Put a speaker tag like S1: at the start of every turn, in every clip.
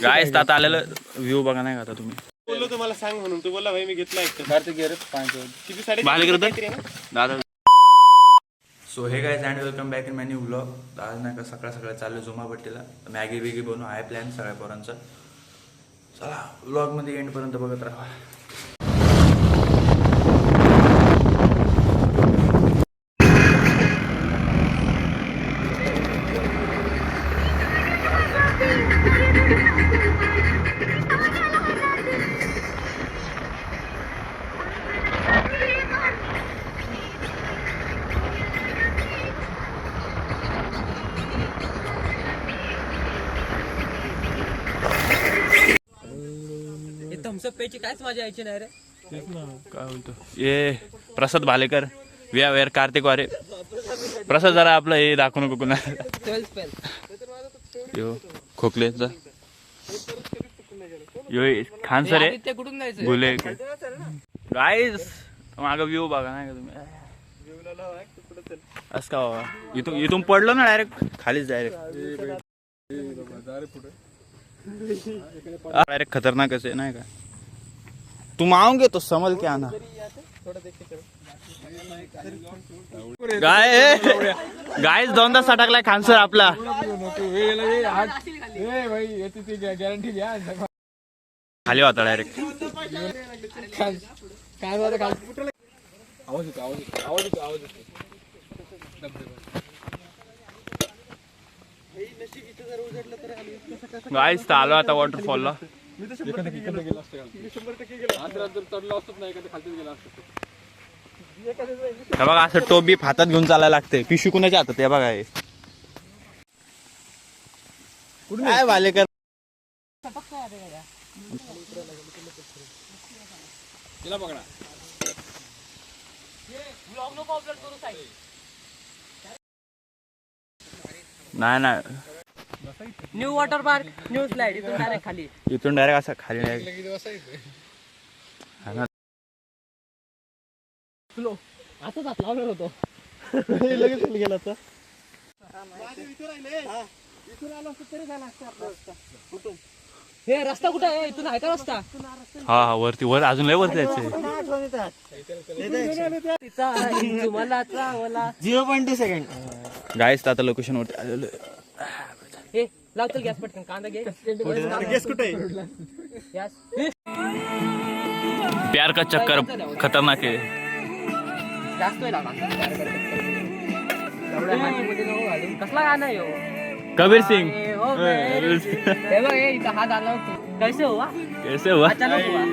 S1: गाईस आता आलेलं व्ह्यू बघा नाही का आता तुम्ही.
S2: बोललो तुम्हाला सांग म्हणून तू बोलला भाई मी घेतला एक किती
S1: दादा. सो हे guys and welcome back in my new vlog. आज नाही का सकाळ सकाळ चालू झुमापट्टीला मॅगी बिगी बनवू आहे प्लॅन सगळ्या पोरांचा. चला व्लॉगमध्ये एंडपर्यंत बघत राहा.
S3: थम्सअप प्यायची कायच मजा यायची नाही रे.
S1: काय बोलतो ये प्रसाद भालेकर वेअर कार्तिक वारे. प्रसाद जरा आपलं हे दाखवू नको कुणा. यो खोकलेचा यो खान सर आहे
S3: कुठून जायचं
S1: गुले गाईज. मागं व्ह्यू बघा नाही का तुम्ही. असं का बाबा इथून पडलो ना डायरेक्ट खालीच डायरेक्ट खतरनाक आहे नाही का. तुम आओगे तो संभल के आना. गाय दोनदा सटकलाय खानसर आपला. खाली होता डायरेक्ट. गाईस आलो आता वॉटरफॉलला. बघा असं टोप बी हातात घेऊन चालायला लागते. पिशवी कुणाच्या हातात आहे बघा. हे काय भालेकर नाही नाही.
S3: New water park new slide इथून डायरेक्ट खाली.
S1: इथून डायरेक्ट असं खाली डायरेक्ट.
S3: असंच लावलं होतो.
S2: लगेच गेला आता.
S3: हे रस्ता कुठे आहे? इथून आहे का रस्ता?
S1: हा वरती वर अजून लय वरती जायचंय.
S3: 0.2 सेकंड.
S1: गाईस आता लोकेशन वरती आलेलो.
S3: हे लाव चल गॅस पटकन. कांदा घे.
S2: गॅस कुठे
S3: गॅस.
S1: प्यार का चक्कर खतरनाक आहे.
S3: जास्त वेळ लागला. कसला गाणं आहे हो?
S1: कबीर सिंग.
S3: हे बघ हे इथं हात आला होतो. कैसे हुआ?
S1: कैसे हुआ?
S3: अचानक हुआ.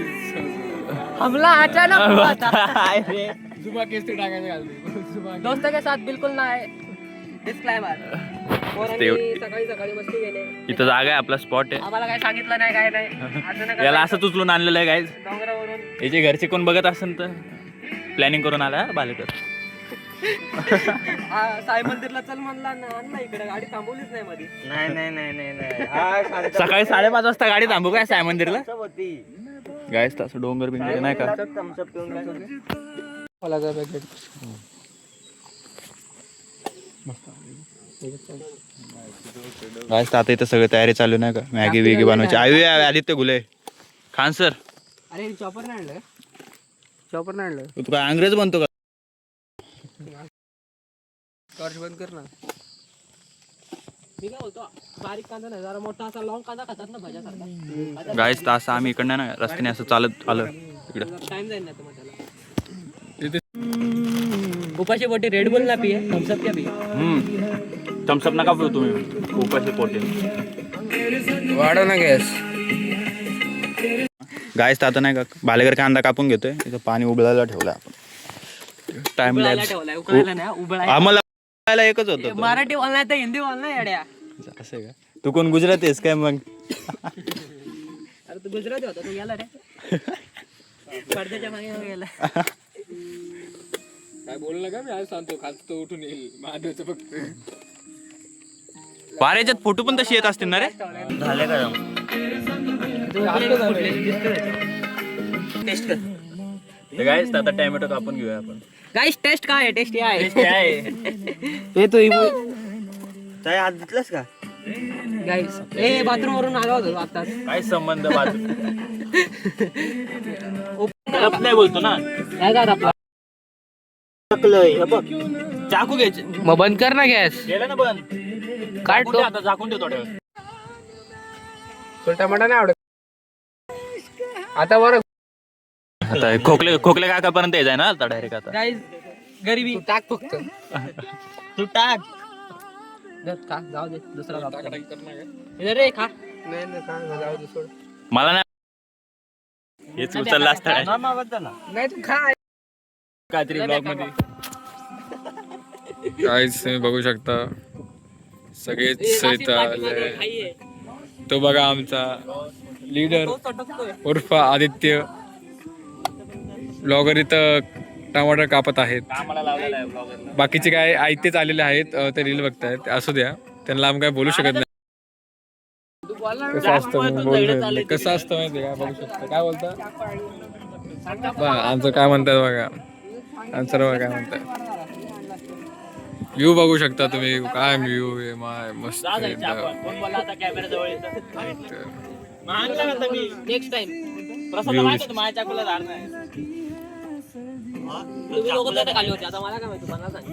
S3: हमला अचानक हुआ था. दोस्त के साथ बिलकुल नाही. डिस्क्लेमर. सकाळी सकाळी मस्ती गेले.
S1: इथं जागा आहे आपला स्पॉट आहे.
S3: आम्हाला काय सांगितलं नाही काय नाही.
S1: याला असंच उचलून आणलेलं आहे गाईज.
S3: डोंगरावरून
S1: याचे घरचे कोण बघत असेल तर प्लॅनिंग करून आला भालेकर.
S3: साई मंदिरला चल म्हणला ना. आणला इकडे. गाडी थांबवलीच नाही मध्ये.
S1: सकाळी 5:30 वाजता गाडी थांबू काय साई मंदिरला. गाईज तसं डोंगर बिंगर नाही का. गाईज आता इथं सगळी तयारी चालू नाही का. मॅगी बिगी बनवायची. आदित्य गुले खान सर.
S3: अरे चॉपर नाही आणलं. चॉपर नाही आणलं.
S1: तू काय अंग्रेज बनतो का.
S3: टॉर्च बंद कर ना. मी काय बोलतो बारीक कांदा नाही जरा मोठा असा लॉंग कांदा खातात ना भाज्यासारखा.
S1: गाईज तर असं आम्ही इकडनं ना रस्त्याने असं चालत आलं इकडं.
S3: टाइम जाईल ना तुम्हाला. उपाशी पोटी रेड बुल ना पिये. थम्सअप क्या पिये.
S1: थम्सअप नका पिऊ तुम्ही उपाशी पोटी.
S3: वाढव ना गॅस.
S1: गाईस तर आता नाही का भालेकर कांदा कापून घेतोय. इथं पाणी उबळायला ठेवलं आपण. टाइम
S3: ठेवलाय उकळायला नाही उबळायला.
S1: आम्हाला एकच होतं.
S3: मराठी बोलणार तर हिंदी बोलणार येड्या.
S1: असं आहे का. तू कोण गुजराती आहेस काय मग.
S3: अरे तू गुजराती होता. तू गेला रे पडद्याच्या मागे गेला.
S4: काय बोललं का. मी आज सांगतो खातो उठून येईल महादेवचं फक्त.
S1: पाऱ्याच्यात फोटो पण तशी येत असतील ना रे. झाले का
S3: टेस्ट कर.
S1: गाईस आता टॅमॅटो कापून घेऊया आपण.
S3: गाइस टेस्ट काय आहे. टेस्ट आहे.
S1: आहे
S3: हे तो
S2: काय हात धुतलास का?
S3: गाईस ए बाथरूम वरून आलो होतो आता.
S1: काय संबंध बाजू नाही बोलतो ना.
S3: काय कर आपला
S2: टाकलंय बघ.
S1: चाकू घ्यायचे
S3: मग बंद कर ना गॅस.
S1: केलं ना बंद.
S3: काढ
S1: झाकून
S3: तो.
S1: ठेव आता, झाकून ठेव थोड्या वेळ.
S3: टमाटा नाही आवडत आता. बरं
S1: आता खोकले काकापर्यंत यायचं ना आता डायरेक्ट आता.
S3: गाईस गरीबी टाक फक्त.
S2: तू टाक.
S3: खा जाऊ दे दुसरा रे खा. नाही नाही खा जाऊ दे सोड.
S1: मला नाही हेच उचललं असतं
S3: नाही तू खा.
S1: काहीतरी ब्लॉग मध्ये.
S4: गाईस तुम्ही बघू शकता सगळेच इथं आले. तो बघा आमचा लीडर उर्फ आदित्य ब्लॉगर इथं टमाटर कापत आहेत. बाकीचे काय आयतेच आलेले आहेत ते रील बघतायत. असू द्या, त्यांना आम्ही काय बोलू शकत नाही. कसं असतं कसं असतं माहिती का? बघू शकता काय बोलता आमचं काय म्हणतात बघा. आन्सर बघा काय म्हणतात. व्ह्यू बघू शकता तुम्ही. काय व्ह्यू आहे माय मस्त
S3: नेक्स्ट टाइम तुम्ही लोक तर खाली होते. आता मला काय माहिती. मला सांग.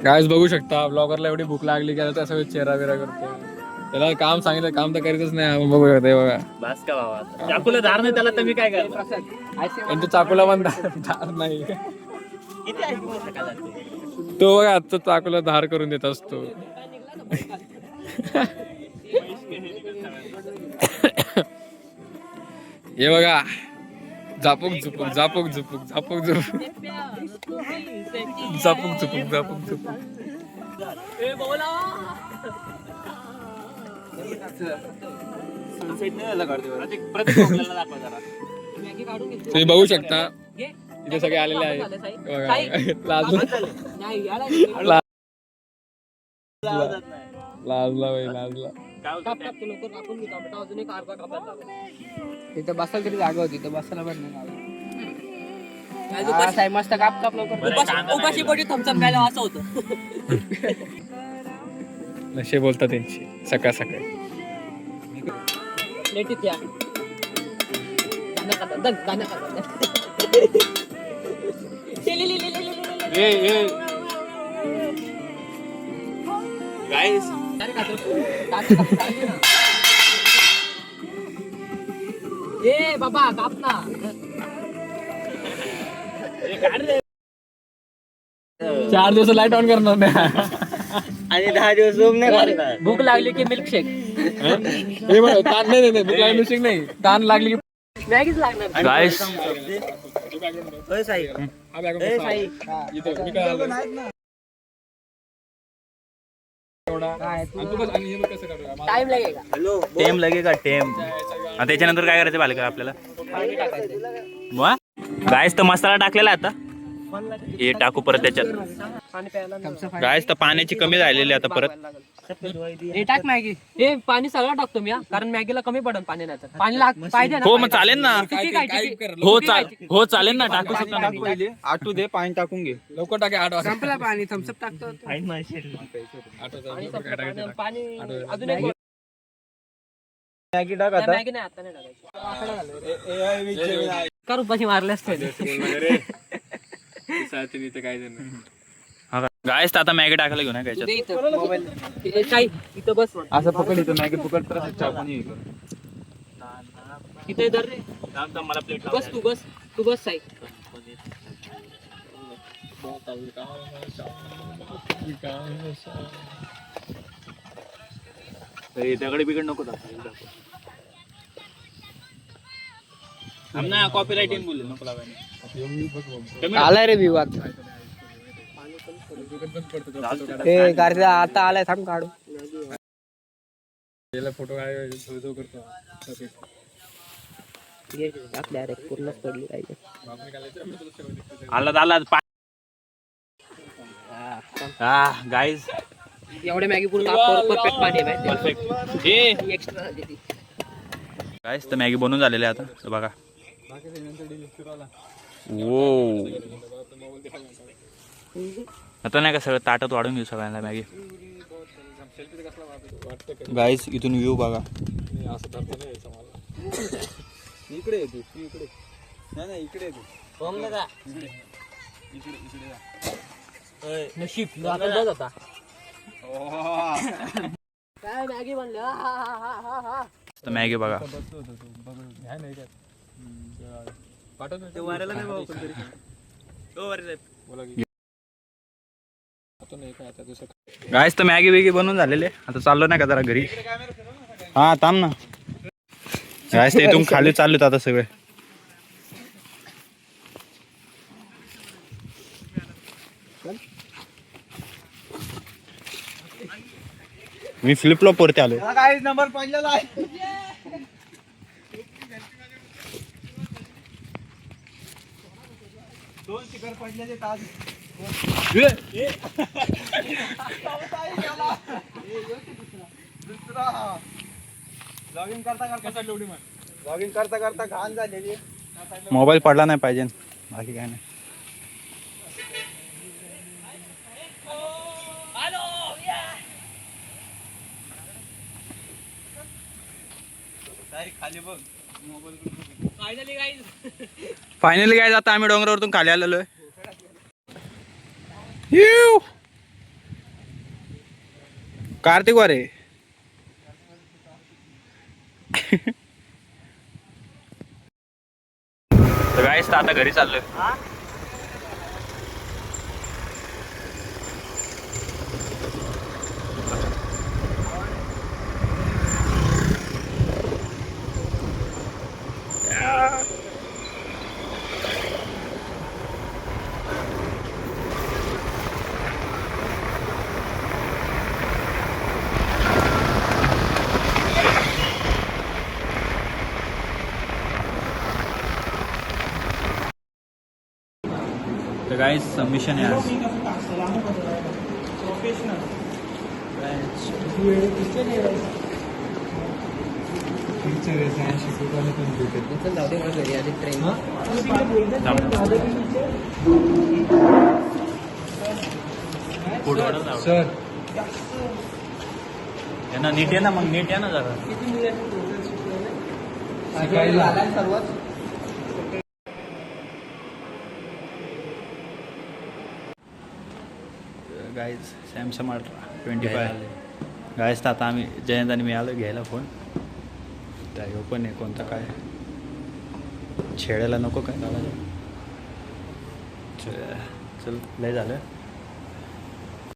S4: गायस बघू शकता ब्लॉगरला एवढी भूक लागली की आता सगळं चेहरा बिरा करतो. त्याला काम सांगितलं काम तर करीतच नाही. आपण बघू शकता हे बघा.
S1: बस का बाबा, चाकूला धार नाही त्याला तर मी काय करणार.
S4: त्यांच्या चाकूला पण धार नाही. तो बघा तो चाकूला धार करून देत असतो. हे बघा झापूक झुपूक झापूक झुपूक झापूक झुपूक झापूक झुपूक झापूक झुपूक. तुम्ही बघू शकता इथे सगळे आलेले आहेत. लाजला बाई लाजला.
S3: तिथं बसायला तरी जागा होती. तिथं बसायला पण नाही. मस्त काप काप लवकर. उपाशी पोटी थम्सअप प्यायला असं होतं.
S4: नशे बोलतात त्यांची सकाळ सकाळी.
S3: लेटीत या ए बाबा काप ना.
S4: 4 दिवस लाईट ऑन करणार नाही
S2: आणि 10 दिवस झोप नाही करणार.
S3: भूक लागली की मिल्कशेक.
S4: हे बघ, ताण नाही भूक लागली मिशिंग नाही. ताण लागली की
S3: मॅगीच लागणार.
S1: गाईस
S2: ओय साई.
S4: हा बॅग
S2: ए साई.
S4: इथं मी काय आलो.
S3: टाइम लागेगा.
S2: हॅलो.
S1: टेम लगेगा टेम. आणि त्याच्यानंतर काय करायचं बालका आपल्याला. वा गायस तर मसाला टाकलेला आता. हे टाकू परत त्याच्यात. गायस तर पाण्याची कमी झालेली आता परत.
S3: हे टाक मॅगी. हे पाणी सगळं टाकतो मी कारण मॅगीला कमी पडन पाणी. नाही तर पाणी पाहिजे ना.
S1: हो मग चालेल ना. हो चालेल ना. टाकू शकतो ना.
S2: आटू दे पाणी टाकून घे.
S4: लवकर टाके 8 वाजता.
S3: संपला पाणी. थम्सअप टाकतो. पाणी अजून एक
S2: मॅगी टाक आता.
S3: मॅगी नाही आता नाही टाकायची. का रुपाशी मारले असते.
S1: गायस आता मॅगी टाकायला घेऊन काय
S3: इथं बस.
S2: असं पकड इथं मॅगी पकड तर चाकून ये.
S3: इथे धर रे.
S1: मला प्लेट
S3: बस तू बस साई.
S1: दगड बिगड नको ना. कॉपीराइट येऊन बोलले नको लावायला.
S3: आलाय रे विवाद. ते गाडीला आता आलाय. थांब काढू.
S4: फोटो करतो.
S3: डायरेक्ट पूर्णच पडली पाहिजे.
S1: आला गाईज
S3: एवढे मॅगी पूर्ण परफेक्ट पाणी आहे.
S1: परफेक्ट.
S3: एक्स्ट्रा
S1: गाईज तर मॅगी बनवून झालेली आता. तर बघा वो आता नाही का सगळं ताटात वाढून घेऊ सगळ्यांना मॅगी. गाईस इथून व्ह्यू बघा.
S2: इकडे येतो इकडे. नाही इकडे येतो.
S3: नशीब बघ आता काय मॅगी बनले.
S1: मॅगी बघा. गाईस तर मॅगी वेगी बनवून झालेले. आता चाललो नाही का जरा घरी. हा थांब ना. गाईस ते इथून खाली चाललोत आता सगळे. मी फ्लिपफ्लॉप वरती आलोय.
S2: काय नंबर पडलेला आहे. दोन शिखर पडलेले ताज. लॉगिंग करता करता घाण झालेली.
S1: मोबाईल पडला नाही पाहिजे. बाकी काय नाही.
S2: खाली बघ.
S1: फायनली काय आता आम्ही डोंगरावरतून खाली आलेलो आहे. कार्तिक वारे. तर गाईस तर आता घरी चाललोय. तर गाईस सबमिशन आहे आज.
S4: सर
S1: यांना नीट आहे ना. मग नीट आहे ना जरा. Guys Samsung ultra 25. गाईज तर आता आम्ही जयंत आणि मी आलो घ्यायला फोन. त्या पण आहे कोणता काय छेडायला नको काय. चल लय झालं.